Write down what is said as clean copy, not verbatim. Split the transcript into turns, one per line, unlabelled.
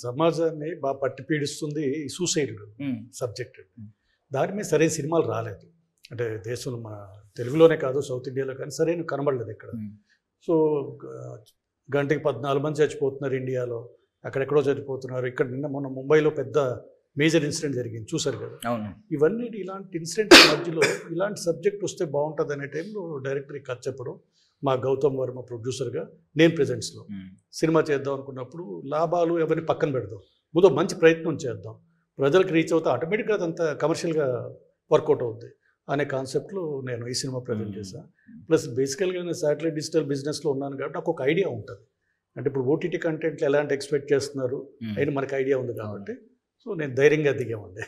సమాజాన్ని బాగా పట్టి పీడిస్తుంది ఈ సూసైడ్ సబ్జెక్ట్.
Hmm.
దాని మీద సరైన సినిమాలు రాలేదు. అంటే దేశంలో మన తెలుగులోనే కాదు, సౌత్ ఇండియాలో కానీ సరైన కనబడలేదు ఇక్కడ. సో గంటకి 14 మంది చచ్చిపోతున్నారు ఇండియాలో, అక్కడెక్కడో చచ్చిపోతున్నారు. ఇక్కడ నిన్న మొన్న ముంబైలో పెద్ద మేజర్ ఇన్సిడెంట్ జరిగింది, చూసారు కదా.
అవును.
ఇవన్నీ ఇలాంటి ఇన్సిడెంట్స్ మధ్యలో ఇలాంటి సబ్జెక్ట్ వస్తే బాగుంటుంది అనే టైంలో డైరెక్టర్ కథ చెప్పడం, మా గౌతమ్ వర్మ ప్రొడ్యూసర్గా, నేను ప్రెజెంట్స్లో సినిమా చేద్దాం అనుకున్నప్పుడు లాభాలు ఎవరిని పక్కన పెడదాం, ముందు మంచి ప్రయత్నం చేద్దాం, ప్రజలకు రీచ్ అవుతా ఆటోమేటిక్గా అదంతా కమర్షియల్గా వర్కౌట్ అవుద్ది అనే కాన్సెప్ట్లో నేను ఈ సినిమా ప్రజెంట్ చేశాను. ప్లస్ బేసికల్గా నేను శాటిలైట్ డిజిటల్ బిజినెస్లో ఉన్నాను కాబట్టి నాకు ఒక ఐడియా ఉంటుంది. అంటే ఇప్పుడు ఓటీటీ కంటెంట్లు ఎలాంటి ఎక్స్పెక్ట్ చేస్తున్నారు అయినా మనకు ఐడియా ఉంది కాబట్టి సో నేను ధైర్యంగా దిగామండి.